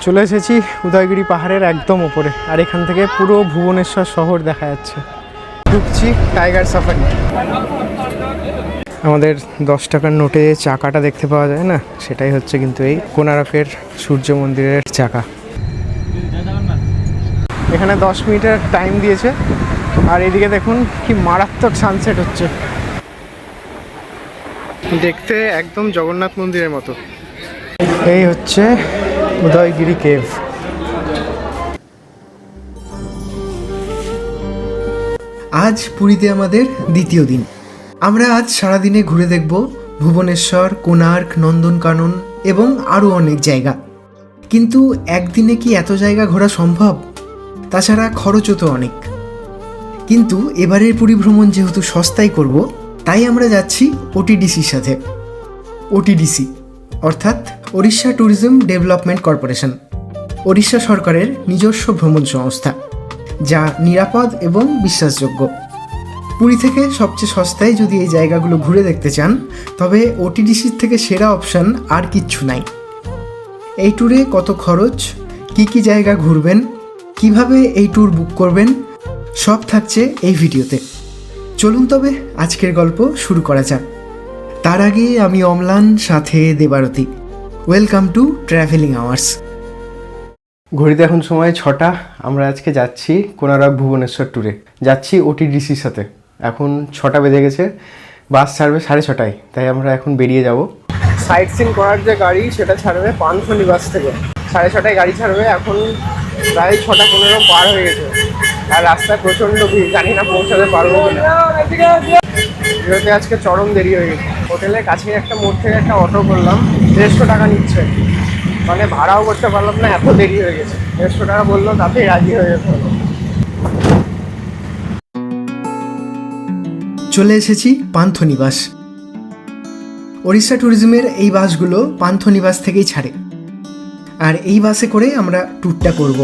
চলে এসেছি উদয়গিরি পাহাড়ের একদম ওপরে, আর এখান থেকে পুরো ভুবনেশ্বর শহর দেখা যাচ্ছে। ঢুকছি টাইগার সাফারি। আমাদের 10 টাকার নোটে চাকাটা দেখতে পাওয়া যায় না, সেটাই হচ্ছে কিন্তু এই কোণারকের সূর্য মন্দিরের চাকা। এখানে 10 মিনিটের টাইম দিয়েছে, আর এদিকে দেখুন কি মারাত্মক সানসেট হচ্ছে, দেখতে একদম জগন্নাথ মন্দিরের মতো। এই হচ্ছে উদয়গিরি কেভ। আজ পুরীতে আমাদের দ্বিতীয় দিন। আমরা আজ সারাদিনে ঘুরে দেখব ভুবনেশ্বর, কোণার্ক, নন্দনকানন এবং আরও অনেক জায়গা। কিন্তু একদিনে কি এত জায়গা ঘোরা সম্ভব? তাছাড়া খরচও তো অনেক। কিন্তু এবারের পুরী ভ্রমণ যেহেতু সস্তায় করব, তাই আমরা যাচ্ছি ওটিডিসির সাথে। ওটিডিসি অর্থাৎ Odisha tourism development corporation, Odisha সরকারের নিজস্ব ভ্রমণ সংস্থা, যা নিরাপদ এবং বিশ্বাসযোগ্য। পুরী থেকে সবচেয়ে সস্তায় যদি এই জায়গাগুলো ঘুরে দেখতে চান, তবে ওটিডিসির থেকে সেরা অপশান আর কিচ্ছু নাই। এই ট্যুরে কত খরচ, কি জায়গা ঘুরবেন, কিভাবে এই ট্যুর বুক করবেন, সব থাকছে এই ভিডিওতে। চলুন তবে আজকের গল্প শুরু করা যাক। তার আগে আমি অম্লান, সাথে Debarati. Welcome to travelling hours. ঘড়িতে এখন সময় 6টা। আমরা আজকে যাচ্ছি কোণারক ভুবনেশ্বর ট্যুরে, যাচ্ছি ওটিডিসির সাথে। এখন 6টা বেজে গেছে, বাস ছাড়বে 6:30টায়, তাই আমরা এখন বেরিয়ে যাব। সাইট সিন করার যে গাড়ি সেটা ছাড়বে পান্থনি বাস থেকে, 6:30টায় গাড়ি ছাড়বে। এখন প্রায় 6:15 পার হয়ে গেছে, আর রাস্তায় প্রচণ্ড ভিড়, জানি না পৌঁছাতে পারবো কিনা। যেহেতু আজকে চরম দেরি হয়ে গেছে। হোটেলের কাছে একটা মোড় থেকে একটা অটো করলাম, 150 টাকা নিচ্ছে, মানে ভাড়াও করতে পারলাম না, এত দেরি হয়ে গেছে। 150 টাকা বললো, তাতেই রাজি হয়ে যেতে হলো। চলে এসেছি পান্থনিবাস। ওড়িশা ট্যুরিজমের এই বাসগুলো পান্থনিবাস থেকেই ছাড়ে, আর এই বাসে করে আমরা ট্যুরটা করব।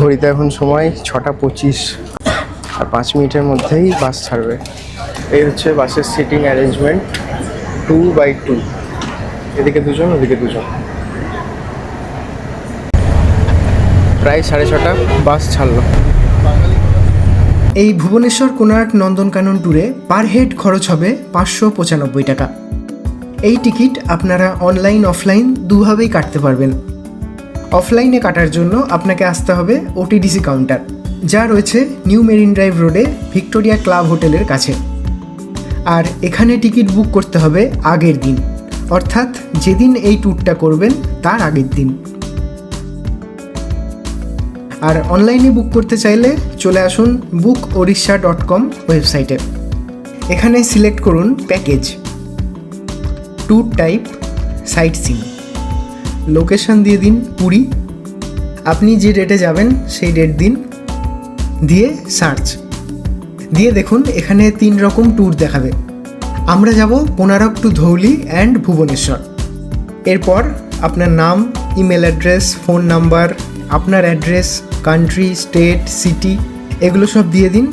ঘড়িতে এখন সময় 6:25, আর 5 মিনিটের মধ্যেই বাস ছাড়বে। এই হচ্ছে বাসের সিটিং অ্যারেঞ্জমেন্ট, 2x2, এদিকে দুজন, ওদিকে দুজন। প্রায় 6:30 বাস ছাড়লো। এই ভুবনেশ্বর, কোণার্ক, নন্দনকানন ট্যুরে পার হেড খরচ হবে 595 টাকা। এই টিকিট আপনারা অনলাইন অফলাইন দুভাবেই কাটতে পারবেন। অফলাইনে কাটার জন্য আপনাকে আসতে হবে ওটিডিসি কাউন্টার, যা রয়েছে নিউ মেরিন ড্রাইভ রোডে ভিক্টোরিয়া ক্লাব হোটেলের কাছে। আর এখানে টিকিট বুক করতে হবে আগের দিন, অর্থাৎ যেদিন এই ট্যুরটা করবেন তার আগের দিন। আর অনলাইনে বুক করতে চাইলে চলে আসুন bookodisha.com ওয়েবসাইটে। এখানে সিলেক্ট করুন package, tour type, sight seen, location দিয়ে দিন পুরী। আপনি যে ডেটে যাবেন সেই ডেট দিন, দিয়ে সার্চ দিয়ে দেখুন এখানে 3 রকম ট্যুর দেখাবে। আমরা যাব কোণারক টু ধৌলি অ্যান্ড ভুবনেশ্বর। এরপর আপনার নাম, ইমেল অ্যাড্রেস, ফোন নাম্বার, আপনার অ্যাড্রেস, কান্ট্রি, স্টেট, সিটি, এগুলো সব দিয়ে দিন।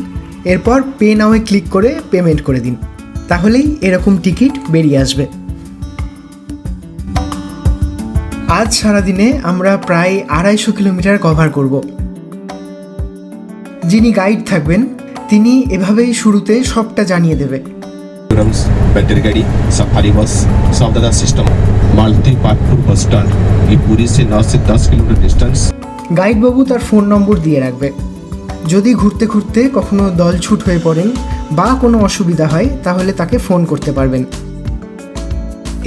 এরপর পে নাওয়ে ক্লিক করে পেমেন্ট করে দিন, তাহলেই এরকম টিকিট বেরিয়ে আসবে। আজ সারাদিনে আমরা প্রায় 250 কিলোমিটার কভার করব। যিনি গাইড থাকবেন তিনি এভাবেই শুরুতে সবটা জানিয়ে দেবে। बैटरी गाड़ी, सफारी बस, सब दादा सिस्टम, मल्टी पार्टफुल बस स्टैंड, ये पुरी से 9 से 10 किलोमीटर डिस्टेंस। গাইডবাবু তার ফোন নম্বর দিয়ে রাখবে। যদি ঘুরতে ঘুরতে কখনো দলছুট হয়ে পড়েন বা কোনো অসুবিধা হয়, তাহলে তাকে ফোন করতে পারবেন।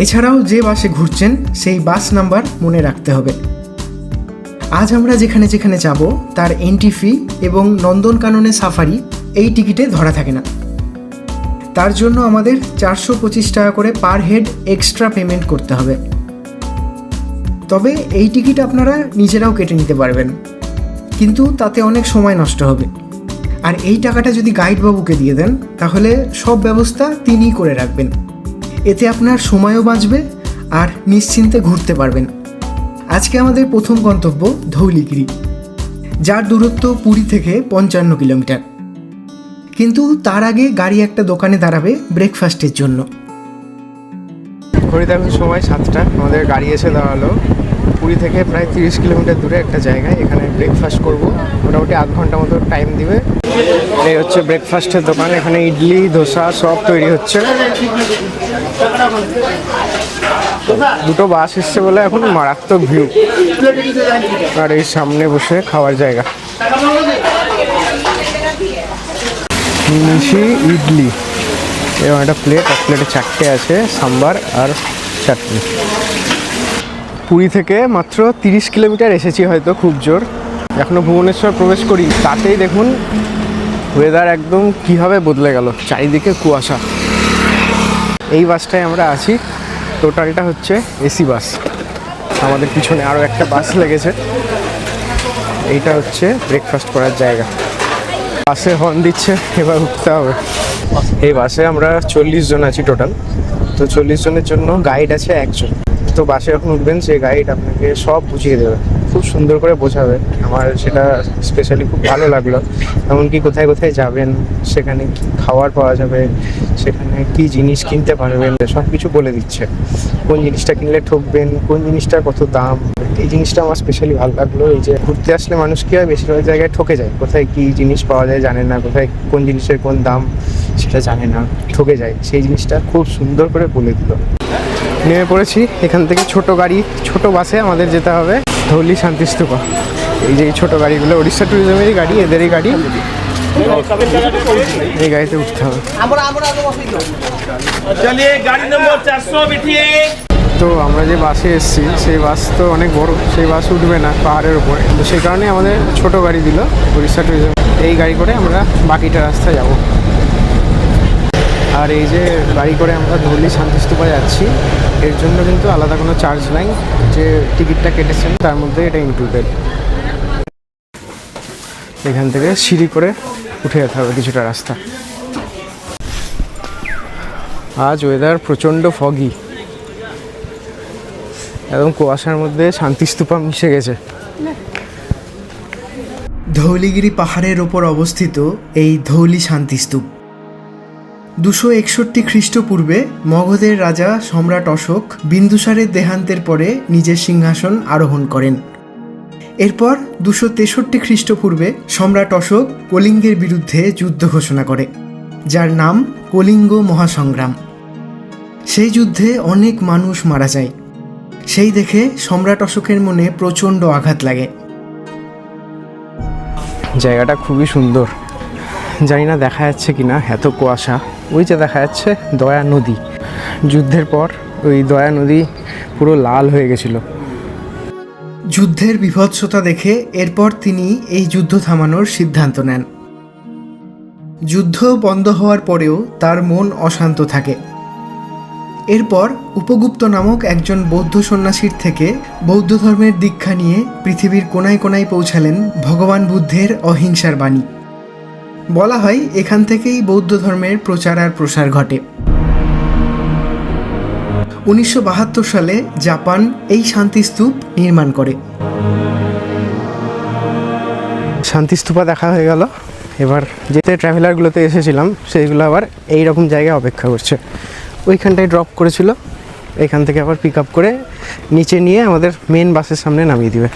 এছাড়াও যে বাসে ঘুরছেন সেই বাস নাম্বার মনে রাখতে হবে। আজ আমরা যেখানে যেখানে যাব তার এন্ট্রি ফি এবং নন্দনকাননে সাফারি এই টিকিটে ধরা থাকে না। তার জন্য আমাদের 425 টাকা করে পার হেড এক্সট্রা পেমেন্ট করতে হবে। তবে এই টিকিট আপনারা নিজেরাও কেটে নিতে পারবেন, কিন্তু তাতে অনেক সময় নষ্ট হবে। আর এই টাকাটা যদি গাইডবাবুকে দিয়ে দেন, তাহলে সব ব্যবস্থা তিনিই করে রাখবেন। এতে আপনার সময়ও বাঁচবে আর নিশ্চিন্তে ঘুরতে পারবেন। আজকে আমাদের প্রথম গন্তব্য ধৌলিগিরি, যার দূরত্ব পুরী থেকে 55 কিলোমিটার। কিন্তু তার আগে গাড়ি একটা দোকানে দাঁড়াবে ব্রেকফাস্টের জন্য। ঘড়িতে এখন সময় 7টা, আমাদের গাড়ি এসে দাঁড়ালো পুরী থেকে প্রায় 30 কিলোমিটার দূরে একটা জায়গায়, এখানে ব্রেকফাস্ট করব। মোটামুটি আধ ঘন্টা মতো টাইম দিবে। এই হচ্ছে ব্রেকফাস্টের দোকান, এখানে ইডলি ধোসা সব তৈরি হচ্ছে। দুটো বাস এসছে বলে এখন মারাত্মক ভিউ, আর এই সামনে বসে খাওয়ার জায়গা। মিশি ইডলি এবং একটা প্লেট, এক প্লেটে 4টে আছে, সাম্বার আর চাটনি। পুরী থেকে মাত্র 30 কিলোমিটার এসেছি হয়তো, খুব জোর। এখনও ভুবনেশ্বর প্রবেশ করি, তাতেই দেখুন ওয়েদার একদম কীভাবে বদলে গেল, চারিদিকে কুয়াশা। এই বাসটায় আমরা আছি, টোটালটা হচ্ছে এসি বাস। আমাদের পিছনে আরও একটা বাস লেগেছে। এইটা হচ্ছে ব্রেকফাস্ট করার জায়গা। বাসে হর্ন দিচ্ছে, এবার উঠতে হবে। এই বাসে আমরা 40 জন আছি টোটাল। তো 40 জনের জন্য গাইড আছে একজন। তো বাসে যখন উঠবেন সেই গাইড আপনাকে সব বুঝিয়ে দেবে, খুব সুন্দর করে বোঝাবে। আমার সেটা স্পেশালি খুব ভালো লাগলো। এমনকি কোথায় কোথায় যাবেন, সেখানে কী খাবার পাওয়া যাবে, সেখানে কি জিনিস কিনতে পারবেন, সব কিছু বলে দিচ্ছে। কোন জিনিসটা কিনলে ঠকবেন, কোন জিনিসটা কত দাম, এই জিনিসটা আমার স্পেশালি ভালো লাগলো। এই যে ঘুরতে আসলে মানুষ কি হয়, বেশিরভাগ জায়গায় ঠকে যায়, কোথায় কি জিনিস পাওয়া যায় জানে না, কোথায় কোন জিনিসের কোন দাম সেটা জানে না, ঠকে যায়। সেই জিনিসটা খুব সুন্দর করে বলে দিল। নেমে পড়েছি, এখান থেকে ছোট গাড়ি, ছোট বাসে আমাদের যেতে হবে ধৌলি শান্তিস্তূপা। এই যে এই ছোটো গাড়িগুলো উড়িষ্যা ট্যুরিজমেরই গাড়ি, এদেরই গাড়ি। এই গাড়িতে উঠতে হবে। তো আমরা যে বাসে এসেছি সেই বাস তো অনেক বড়, সেই বাস উঠবে না পাহাড়ের উপরে, তো সেই কারণে আমাদের ছোট গাড়ি দিল উড়িষ্যা ট্যুরিজম। এই গাড়ি করে আমরা বাকিটা রাস্তা যাব। আর এই যে গাড়ি করে আমরা ধৌলি শান্তিস্তূপা যাচ্ছি, এর জন্য কিন্তু আলাদা কোনো চার্জ নাই। যে টিকিটটা কেটেছেন তার মধ্যে এটা ইনক্লুডেড। এখান থেকে সিঁড়ি করে উঠে যেতে হবে কিছুটা রাস্তা। আজ ওয়েদার প্রচণ্ড ফগি, একদম কুয়াশার মধ্যে শান্তিস্তূপা মিশে গেছে। ধৌলিগিরি পাহাড়ের ওপর অবস্থিত এই ধৌলি শান্তিস্তূপ 261 খ্রিস্টপূর্বে মগধের রাজা সম্রাট অশোক বিন্দুসারের দেহান্তের পরে নিজের সিংহাসন আরোহণ করেন। এরপর 263 খ্রিস্টপূর্বে সম্রাট অশোক কলিঙ্গের বিরুদ্ধে যুদ্ধ ঘোষণা করে, যার নাম কলিঙ্গ মহাসংগ্রাম। সেই যুদ্ধে অনেক মানুষ মারা যায়। সেই দেখে সম্রাট অশোকের মনে প্রচণ্ড আঘাত লাগে। জায়গাটা খুবই সুন্দর, জানি না দেখা যাচ্ছে কি না, এত কুয়াশা। ওই যে দেখা যাচ্ছে দয়া নদী, যুদ্ধের পর ওই দয়া নদী পুরো লাল হয়ে গেছিল। যুদ্ধের বিভৎসতা দেখে এরপর তিনি এই যুদ্ধ থামানোর সিদ্ধান্ত নেন। যুদ্ধ বন্ধ হওয়ার পরেও তার মন অশান্ত থাকে। এরপর উপগুপ্ত নামক একজন বৌদ্ধ সন্ন্যাসীর থেকে বৌদ্ধ ধর্মের দীক্ষা নিয়ে পৃথিবীর কোনায় কোনায় পৌঁছালেন ভগবান বুদ্ধের অহিংসার বাণী। বলা হয় এখান থেকেই বৌদ্ধ ধর্মের প্রচার আর প্রসার ঘটে। 1972 সালে জাপান এই শান্তিস্তূপ নির্মাণ করে। শান্তিস্তূপা দেখা হয়ে গেল। এবার যেতে ট্রাভেলারগুলোতে এসেছিলাম সেইগুলো আবার এই রকম জায়গায় অপেক্ষা করছে। ওইখানটায় ড্রপ করেছিল, এখান থেকে আবার পিক আপ করে নিচে নিয়ে আমাদের মেন বাসের সামনে নামিয়ে দিবে।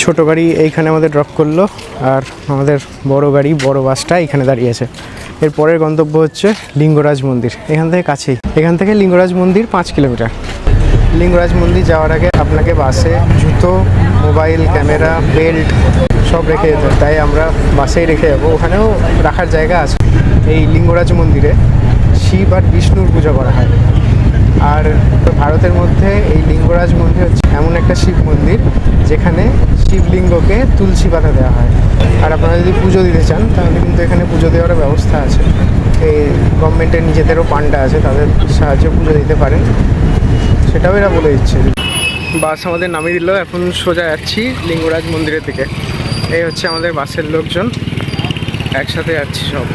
ছোট গাড়ি এইখানে আমাদের ড্রপ করলো, আর আমাদের বড় গাড়ি, বড় বাসটা এখানে দাঁড়িয়ে আছে। এর পরের গন্তব্য হচ্ছে লিঙ্গরাজ মন্দির, এখান থেকে কাছেই। এখান থেকে লিঙ্গরাজ মন্দির 5 কিলোমিটার। লিঙ্গরাজ মন্দির যাওয়ার আগে আপনাকে বাসে জুতো, মোবাইল, ক্যামেরা, বেল্ট সব রেখে যেতে হবে, তাই আমরা বাসেই রেখে যাবো। ওখানেও রাখার জায়গা আছে। এই লিঙ্গরাজ মন্দিরে শিব আর বিষ্ণুর পুজো করা হয়। আর ভারতের মধ্যে এই লিঙ্গরাজ মন্দির হচ্ছে এমন একটা শিব মন্দির যেখানে শিবলিঙ্গকে তুলসী পাতা দেওয়া হয়। আর আপনারা যদি পুজো দিতে চান তাহলে কিন্তু এখানে পুজো দেওয়ার ব্যবস্থা আছে। এই গভর্নমেন্টের নিজেদেরও পান্ডা আছে, তাদের সাহায্যে পুজো দিতে পারেন, সেটাও এরা বলে দিচ্ছে। বাস আমাদের নামিয়ে দিল, এখন সোজা যাচ্ছি লিঙ্গরাজ মন্দিরের দিকে। এই হচ্ছে আমাদের বাসের লোকজন, একসাথে যাচ্ছি সব।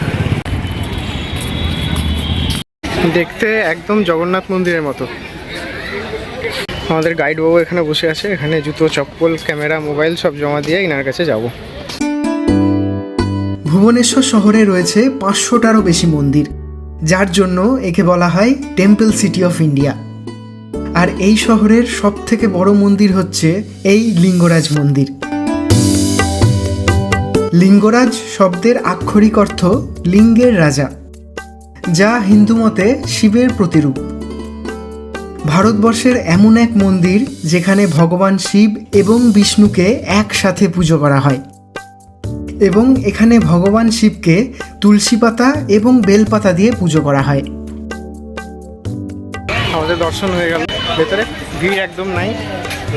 দেখতে একদম জগন্নাথ মন্দিরের মতো। আমাদের গাইড বাবু এখানে বসে আছে, এখানে জুতো, চপ্পল, ক্যামেরা, মোবাইল সব জমা দিয়ে ইনার কাছে যাব। ভুবনেশ্বর শহরে রয়েছে 500টারও বেশি মন্দির, যার জন্য একে বলা হয় টেম্পল সিটি অফ ইন্ডিয়া। আর এই শহরের সবথেকে বড় মন্দির হচ্ছে এই লিঙ্গরাজ মন্দির। লিঙ্গরাজ শব্দের আক্ষরিক অর্থ লিঙ্গের রাজা, যা হিন্দু মতে শিবের প্রতিরূপ। ভারতবর্ষের এমন এক মন্দির যেখানে ভগবান শিব এবং বিষ্ণুকে একসাথে পুজো করা হয়, এবং এখানে ভগবান শিবকে তুলসী পাতা এবং বেলপাতা দিয়ে পুজো করা হয়। আমাদের দর্শন হয়ে গেল। ভেতরে ভিড় একদম নাই,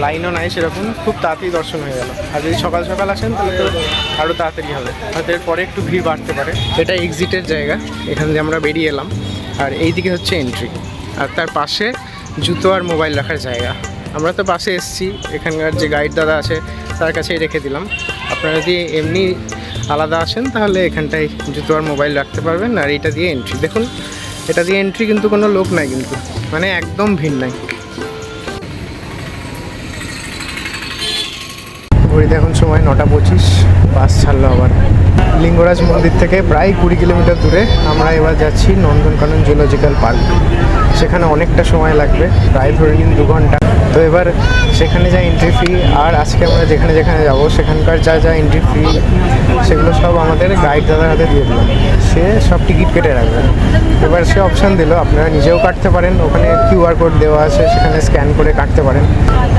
লাইনও নাই সেরকম, খুব তাড়াতাড়ি দর্শন হয়ে গেল। আর যদি সকাল সকাল আসেন তাহলে তো আরও তাড়াতাড়ি হবে, হয়তো এরপরে একটু ভিড় বাড়তে পারে। এটা এক্সিটের জায়গা, এখান দিয়ে আমরা বেরিয়ে এলাম। আর এই দিকে হচ্ছে এন্ট্রি, আর তার পাশে জুতো আর মোবাইল রাখার জায়গা। আমরা তো পাশে এসেছি, এখানকার যে গাইড দাদা আছে তার কাছেই রেখে দিলাম। আপনারা যদি এমনি আলাদা আসেন তাহলে এখানটায় জুতো আর মোবাইল রাখতে পারবেন। আর এইটা দিয়ে এন্ট্রি, দেখুন এটা দিয়ে এন্ট্রি, কিন্তু কোনো লোক নাই, কিন্তু মানে একদম ভিড় নাই। ঘড়িতে এখন সময় 9:25, বাস ছাড়লো আবার। লিঙ্গরাজ মন্দির থেকে প্রায় 20 কিলোমিটার দূরে আমরা এবার যাচ্ছি নন্দনকানন জুলজিক্যাল পার্ক। সেখানে অনেকটা সময় লাগবে, প্রায় ধরে নিন 2 ঘন্টা। তো এবার সেখানে যা এন্ট্রি ফি, আর আজকে আমরা যেখানে যেখানে যাব সেখানকার যা যা এন্ট্রি ফি, সেগুলো সব আমাদের গাইড দাদার হাতে দিয়ে দিল। সে সব টিকিট কেটে রাখবে। এবার সে অপশান দিল আপনারা নিজেও কাটতে পারেন, ওখানে QR কোড দেওয়া আছে, সেখানে স্ক্যান করে কাটতে পারেন।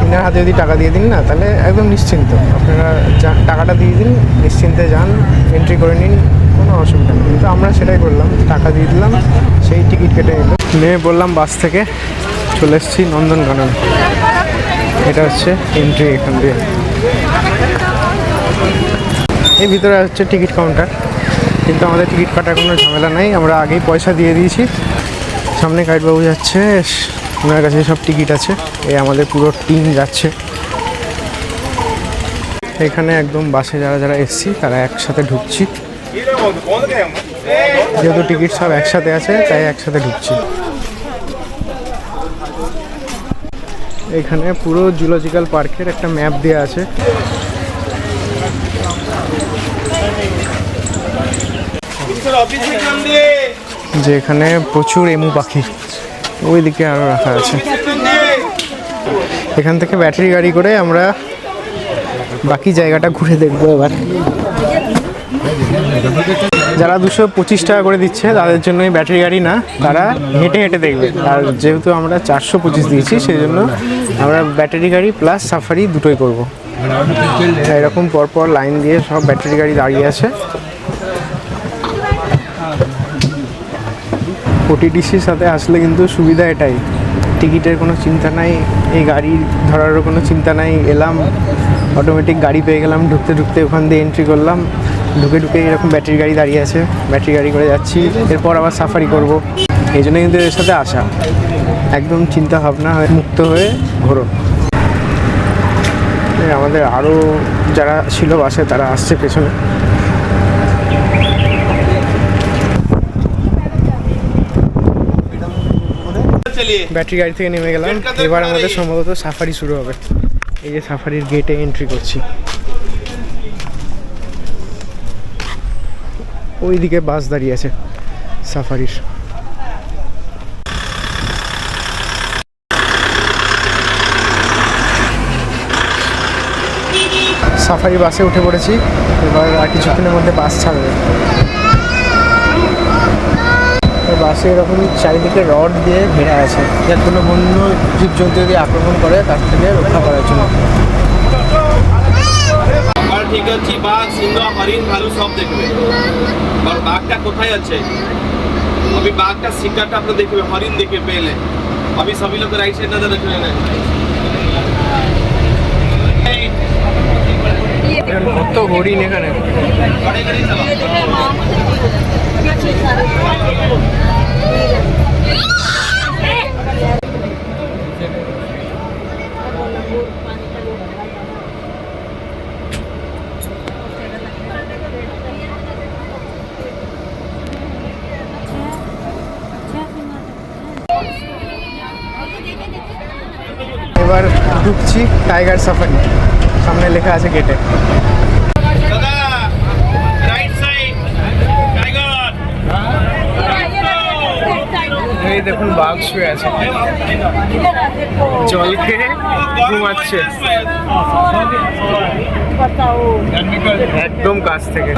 ইনার হাতে যদি টাকা দিয়ে দিন না, তাহলে একদম নিশ্চিন্ত, আপনারা টাকাটা দিয়ে দিন, নিশ্চিন্তে যান, এন্ট্রি করে নিন, কোনো অসুবিধা নেই। কিন্তু আমরা সেটাই করলাম, টাকা দিয়ে দিলাম, সেই টিকিট কেটে নিল। নিয়ে বললাম বাস থেকে চলে এসেছি নন্দনকানন। এটা হচ্ছে এন্ট্রি এখান দিয়ে। এই ভিতরে হচ্ছে টিকিট কাউন্টার, কিন্তু আমাদের টিকিট কাটার কোনো ঝামেলা নাই, আমরা আগেই পয়সা দিয়ে দিয়েছি। সামনে গাইডবাবু যাচ্ছে, ওনার কাছে সব টিকিট আছে। এই আমাদের পুরো টিম যাচ্ছে। এখানে একদম বাসে যারা যারা এসছি তারা একসাথে ঢুকছি, যেহেতু টিকিট সব একসাথে আছে তাই একসাথে ঢুকছি। এখানে পুরো জুলজিক্যাল পার্কের একটা ম্যাপ দেওয়া আছে। যে এখানে প্রচুর এমু পাখি, ওইদিকে আরও রাখা আছে। এখান থেকে ব্যাটারি গাড়ি করে আমরা বাকি জায়গাটা ঘুরে দেখবো এবার। যারা 225 টাকা করে দিচ্ছে তাদের জন্য এই ব্যাটারি গাড়ি না, তারা হেঁটে হেঁটে দেখবে। আর যেহেতু আমরা 425 দিয়েছি, সেই জন্য আমরা ব্যাটারি গাড়ি প্লাস সাফারি দুটোই করব। এরকম পরপর লাইন দিয়ে সব ব্যাটারি গাড়ি দাঁড়িয়ে আছে। ওটিডিসির সাথে আসলে কিন্তু সুবিধা এটাই, টিকিটের কোনো চিন্তা নাই, এই গাড়ি ধরারও কোনো চিন্তা নাই। এলাম, অটোমেটিক গাড়ি পেয়ে গেলাম, ঢুকতে ঢুকতে ওখান দিয়ে এন্ট্রি করলাম, ঢুকে ঢুকে এরকম ব্যাটারি গাড়ি দাঁড়িয়ে আছে, ব্যাটারি গাড়ি করে যাচ্ছি। এরপর আবার সাফারি করব। এই জন্য কিন্তু এর সাথে আসা, একদম চিন্তা ভাবনা হয়ে মুক্ত হয়ে ঘোরো। আমাদের আরও যারা ছিল বাসে তারা আসছে পেছনে। ব্যাটারি গাড়ি থেকে নেমে গেলাম, এবার আমাদের সম্ভবত সাফারি শুরু হবে। এই যে সাফারির গেটে এন্ট্রি করছি। ওইদিকে বাস দাঁড়িয়ে আছে সাফারির। সাফারি বাসে উঠে পড়েছি, এবার আর কিছুক্ষণের মধ্যে বাস ছাড়বে। বাসে এরকম চারিদিকে রড দিয়ে ঘেরা আছে, যার কোনো বন্য জীবজন্তু যদি আক্রমণ করে তার থেকে রক্ষা করার জন্য। ঠিক আছে, বাঘ, সিংহ, হরিণ, ভালু সব দেখবে। আর বাঘটা কোথায় আছে? अभी बाघ का शिकार आप देखिए, हरिण देखिए पहले। अभी सभी लोग राइट साइड नजर रख रहे हैं। কত হরিণ এখানে। এবার ঢুকছি টাইগার সাফারি, সামনে লেখা আছে গেটে। দেখুন বাঘ শুয়ে আছে, জল খেয়ে ঘুমাচ্ছে একদম কাছ থেকে।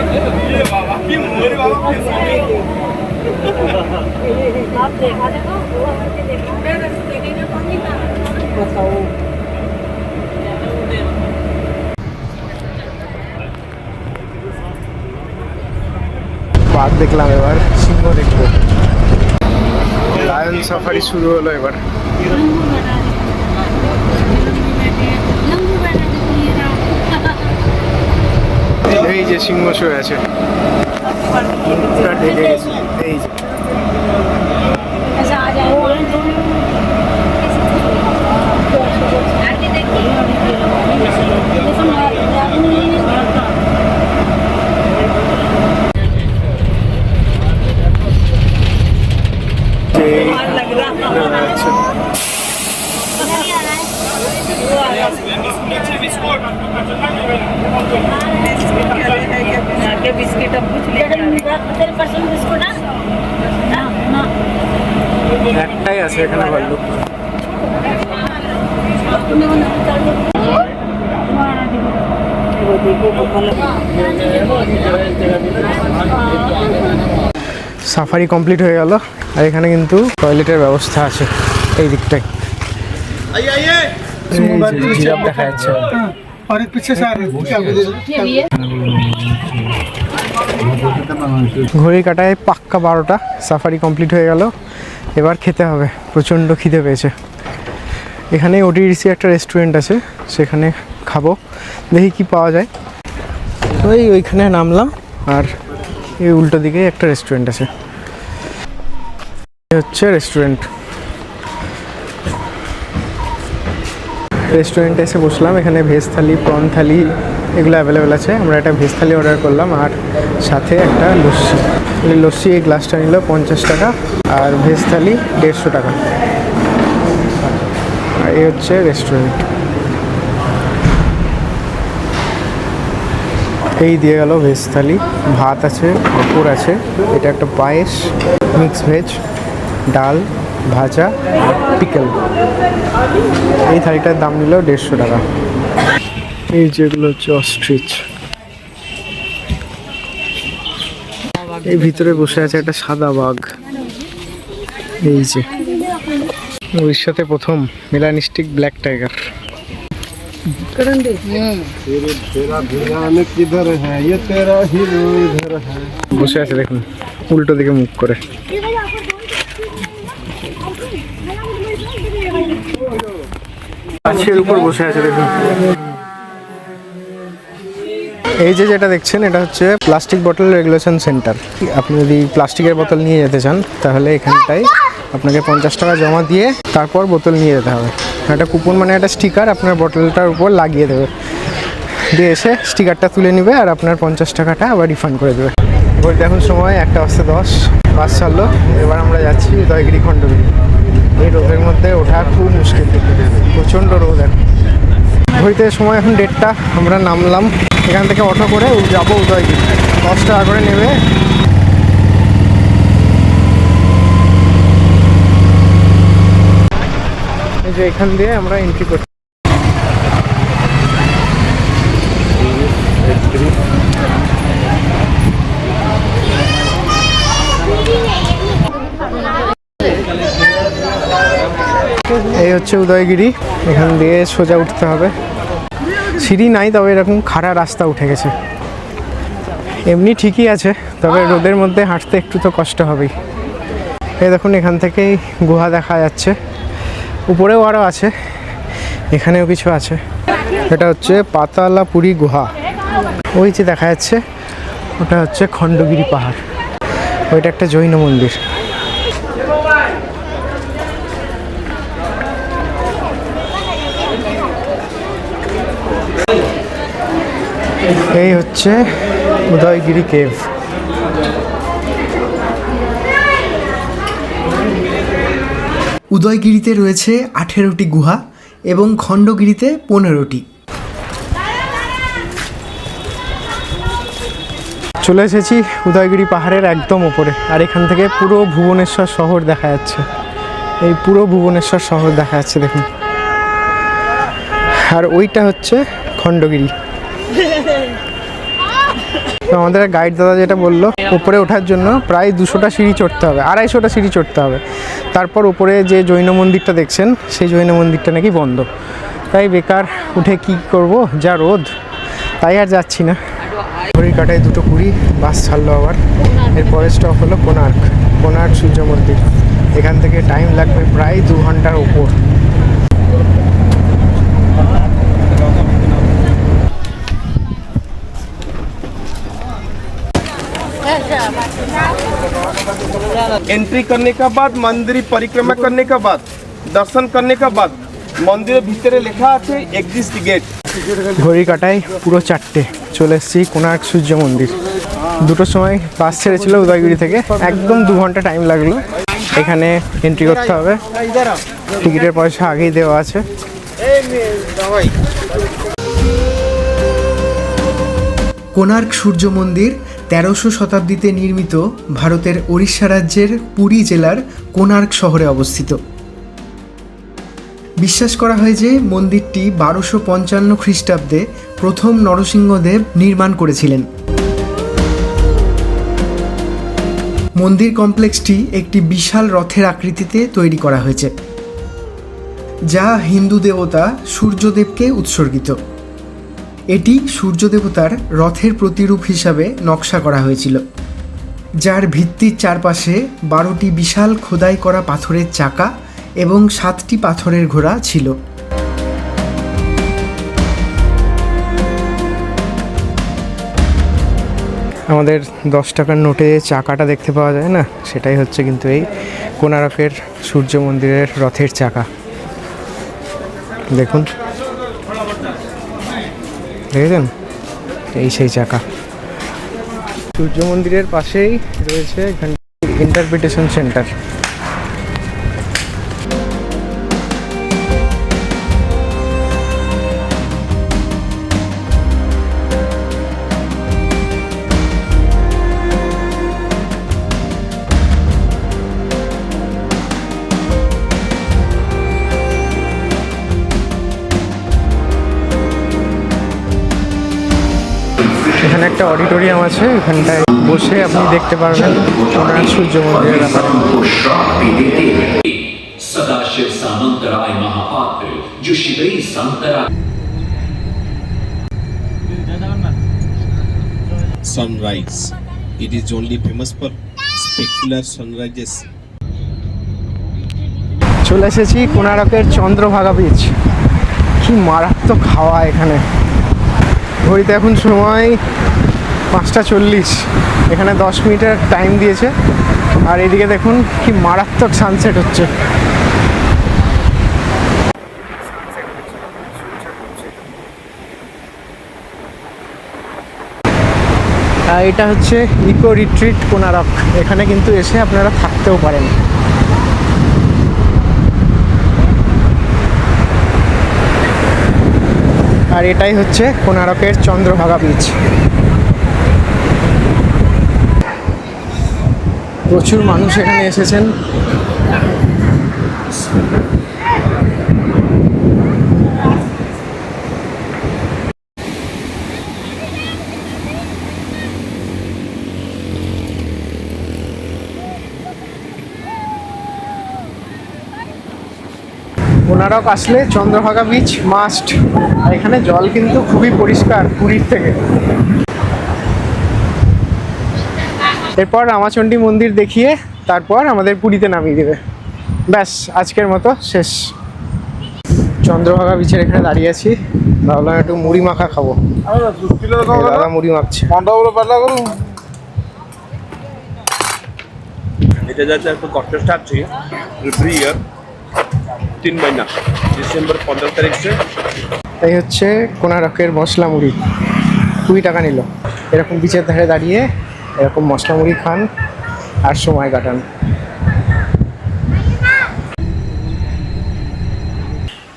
বাঘ দেখলাম, এবার সিংহ দেখবো। লায়ন সাফারি শুরু হলো এবার। এই যে সিংহ শুয়ে আছে, এই যে बिस्किट अब कुछ ले बिस्कुट একটাই আছে এখানে ভাল্লুক। সাফারি কমপ্লিট হয়ে গেল, আর এখানে কিন্তু টয়লেটের ব্যবস্থা আছে এই দিকটায়। জিরাফ দেখা যাচ্ছে। ঘড়ি কাটায় পাক্কা 12টা। সাফারি কমপ্লিট হয়ে গেল, এবার খেতে হবে, প্রচণ্ড খিদে পেয়েছে। এখানে ওটিডিসি একটা রেস্টুরেন্ট আছে, সেখানে খাবো, দেখি কি পাওয়া যায়। ওইখানে নামলাম, আর এই উল্টো দিকে একটা রেস্টুরেন্ট আছে, হচ্ছে রেস্টুরেন্টে এসে বসলাম। এখানে ভেজ থালি, প্রন থালি এগুলো অ্যাভেলেবেল আছে। আমরা একটা ভেজ থালি অর্ডার করলাম, আর সাথে একটা লস্যি। লস্যি এই গ্লাসটা নিল 50 টাকা, আর ভেজ থালি 150 টাকা। আর এই হচ্ছে রেস্টুরেন্ট। এই দিয়ে গেল ভেজ থালি, ভাত আছে, পাঁপড় আছে, এটা একটা পায়েস, মিক্স ভেজ, ডাল, ভাজা, পিকেল। এই থালিটার দাম নিল 150 টাকা। এই যেগুলো হচ্ছে অস্ট্রিচ। এই ভিতরে বসে আছে একটা সাদা বাঘ। এই যে উড়িষ্যাতে প্রথম মেলানিস্টিক ব্ল্যাক টাইগার। বসে আছে দেখুন, উল্টো দিকে মুখ করে। গাছের উপর বসে আছে দেখুন। এই যে যেটা দেখছেন, এটা হচ্ছে প্লাস্টিক বটল রেগুলেশন সেন্টার। আপনি যদি প্লাস্টিকের বোতল নিয়ে যেতে চান, তাহলে এখানটায় আপনাকে 50 টাকা জমা দিয়ে তারপর বোতল নিয়ে যেতে হবে। একটা কুপন মানে একটা স্টিকার আপনার বোতলটার উপর লাগিয়ে দেবে, দিয়ে এসে স্টিকারটা তুলে নেবে, আর আপনার 50 টাকাটা আবার রিফান্ড করে দেবে। ঘড়িতে এখন সময় 1:10, বাস ছাড়লো। এবার আমরা যাচ্ছি উদয়গিরি, খণ্ডগিরি। এই রোদের মধ্যে ওঠা খুব মুশকিল, প্রচণ্ড রোদ এখন। ঘড়িতে সময় এখন 1:30, আমরা নামলাম। এখান থেকে অটো করে যাবো উদয়গিরি, 10 টাকা করে নেবে। এই যে এখান দিয়ে আমরা এন্ট্রি করছি। এই হচ্ছে উদয়গিরি, এখান দিয়ে সোজা উঠতে হবে। সিঁড়ি নাই, তবে এরকম খাড়া রাস্তা উঠে গেছে। এমনি ঠিকই আছে, তবে রোদের মধ্যে হাঁটতে একটু তো কষ্ট হবেই। এই দেখুন, এখান থেকেই গুহা দেখা যাচ্ছে, উপরেও আরও আছে, এখানেও কিছু আছে। এটা হচ্ছে পাতালাপুরি গুহা। ওই যে দেখা যাচ্ছে, ওটা হচ্ছে খণ্ডগিরি পাহাড়, ওইটা একটা জৈন মন্দির। এই হচ্ছে উদয়গিরি কেভ। উদয়গিরিতে রয়েছে 18টি গুহা এবং খণ্ডগিরিতে 15টি। চলে এসেছি উদয়গিরি পাহাড়ের একদম উপরে, আর এখান থেকে পুরো ভুবনেশ্বর শহর দেখা যাচ্ছে। এই পুরো ভুবনেশ্বর শহর দেখা যাচ্ছে দেখুন। আর ওইটা হচ্ছে খণ্ডগিরি। তো আমাদের গাইড দাদা যেটা বললো, উপরে ওঠার জন্য প্রায় 200টা সিঁড়ি চড়তে হবে, 250টা সিঁড়ি চড়তে হবে। তারপর উপরে যে জৈন মন্দিরটা দেখছেন, সেই জৈন মন্দিরটা নাকি বন্ধ। তাই বেকার উঠে কি করব, যা রোদ, তাই আর যাচ্ছি না। ঘড়ির কাঁটায় 2:20 বাস ছাড়লো আবার। এরপরে স্টপ হলো কোণার্ক সূর্য মন্দির। এখান থেকে টাইম লাগবে প্রায় 2 ঘন্টার ওপর। एंट्री करने का बाद मंदिर परिक्रमा करने का बाद दर्शन करने का बाद मंदिर भीतरे लेखा আছে एग्जिट गेट। ঘড়ি কাটায় পুরো 4টে, চলে এসেছি কোণার্ক সূর্য মন্দির। 2টোর সময় বাস ছেড়েছিল উদয়গিরি থেকে, একদম 2 ঘন্টা টাইম লাগলো। এখানে এন্ট্রি করতে হবে, টিকিটের পয়সা আগেই দেওয়া আছে। কোণার্ক সূর্য মন্দির 1300 শতাব্দীতে নির্মিত ভারতের ওড়িশা রাজ্যের পুরী জেলার কোণার্ক শহরে অবস্থিত। বিশ্বাস করা হয় যে মন্দিরটি 1255 খ্রিস্টাব্দে প্রথম নরসিংহদেব নির্মাণ করেছিলেন। মন্দির কমপ্লেক্সটি একটি বিশাল রথের আকৃতিতে তৈরি করা হয়েছে, যা হিন্দু দেবতা সূর্যদেবকে উৎসর্গিত। এটি সূর্য দেবতার রথের প্রতিরূপ হিসাবে নকশা করা হয়েছিল, যার ভিত্তির চারপাশে 12টি বিশাল খোদাই করা পাথরের চাকা এবং 7টি পাথরের ঘোড়া ছিল। আমাদের 10 টাকার নোটে চাকাটা দেখতে পাওয়া যায় না, সেটাই হচ্ছে কিন্তু এই কোণার্কের সূর্য মন্দিরের রথের চাকা। দেখুন, দেখেছেন? এই সেই চাকা। সূর্য মন্দিরের পাশেই রয়েছে এখানে ইন্টারপ্রিটেশন সেন্টার। এখানে একটা অডিটোরিয়াম আছে, এখানটায় বসে আপনি দেখতে পারবেন কোণার্ক সূর্য মন্দিরের ব্যাপারে। सदाशिव सामंतराय महापात्र जो शिवई संतरा Sunrise. It is only famous for spectacular sunrises. চলে এসেছি কোণার্কের চন্দ্রভাগা বিচ। কি মারাত্মক হাওয়া এখানে। ঘড়িতে এখন সময় 5:40। এখানে 10 মিনিটের টাইম দিয়েছে। আর এদিকে দেখুন কি মারাত্মক সানসেট হচ্ছে। এটা হচ্ছে ইকো রিট্রিট কোণার্ক। এখানে কিন্তু এসে আপনারা থাকতেও পারেন। আর এটাই হচ্ছে কোণার্কের চন্দ্রভাগা বিচ। প্রচুর মানুষ এখানে এসেছেন। কোণার্ক আসলে চন্দ্রভাগা বিচ মাস্ট। এখানে জল কিন্তু খুবই পরিষ্কার পুরীর থেকে। এরপর রামাচণ্ডী মন্দির দেখিয়ে তারপর আমাদের পুরীতে নামিয়ে দেবে। ব্যাস, আজকের মতো শেষ। চন্দ্রভাগা বিচের এখানে দাঁড়িয়ে আছি, ভাবলাম একটু মুড়ি মাখা খাবো। দাদা মুড়ি মাখছে। এটা যাচ্ছে একটা কষ্ট স্টার্ট এভরি ইয়ার 3 महीना ডিসেম্বর 15 তারিখ से। এই হচ্ছে কোণার্কের মশলা মুড়ি, 20 টাকা নিল। এরকম বিচের ধারে দাঁড়িয়ে এরকম মশলা মুড়ি খান আর সময় কাটান।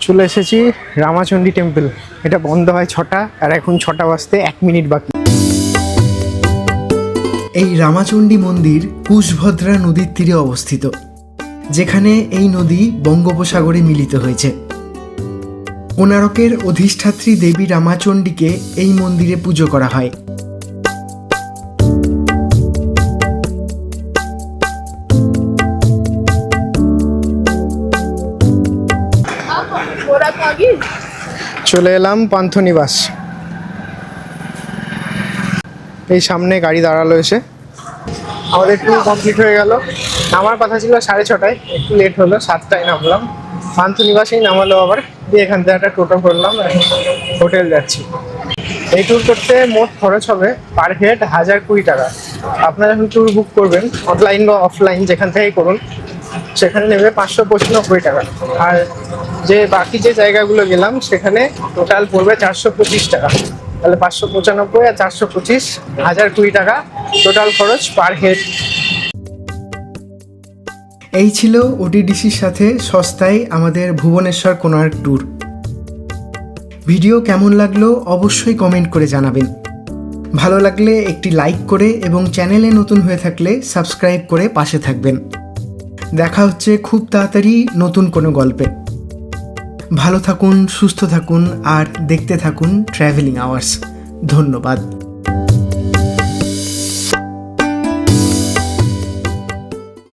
চলে এসেছি রামাচণ্ডী টেম্পল। এটা বন্ধ হয় 6টা, আর এখন 6টা বাজতে 1 মিনিট বাকি। এই রামাচণ্ডী মন্দির কুশভদ্রা নদীর তীরে অবস্থিত। যেখানে এই নদী বঙ্গোপসাগরে মিলিত হয়েছে। কোণারকের অধিষ্ঠাত্রী দেবী রামাচণ্ডীকে এই মন্দিরে পুজো করা হয়। চলে এলাম পান্থনিবাস। এই সামনে গাড়ি দাঁড়ালো এসে। আমাদের ট্যুর কমপ্লিট হয়ে গেল। নামার কথা ছিল 6:30, একটু লেট হলো, 7টায় নামলাম। পান্থনিবাসেই নামালো আবার, দিয়ে এখান থেকে একটা টোটো করলাম, হোটেল যাচ্ছি। এই ট্যুর করতে মোট খরচ হবে পার হেড 1020 টাকা। আপনারা যখন ট্যুর বুক করবেন, অনলাইন বা অফলাইন যেখান থেকেই করুন, সেখানে নেবে 595 টাকা। আর যে বাকি যে জায়গাগুলো গেলাম সেখানে টোটাল পড়বে 425 টাকা। তাহলে 595 আর 425, 1020 টাকা টোটাল খরচ পার হেড। এই ছিল ওটিডিসির সাথে সস্তায় আমাদের ভুবনেশ্বর কোণার্ক ট্যুর। ভিডিও কেমন লাগলো অবশ্যই কমেন্ট করে জানাবেন। ভালো লাগলে একটি লাইক করে এবং চ্যানেলে নতুন হয়ে থাকলে সাবস্ক্রাইব করে পাশে থাকবেন। দেখা হচ্ছে খুব তাড়াতাড়ি নতুন কোনো গল্পে। ভালো থাকুন, সুস্থ থাকুন আর দেখতে থাকুন ট্র্যাভেলিং আওয়ার্স। ধন্যবাদ।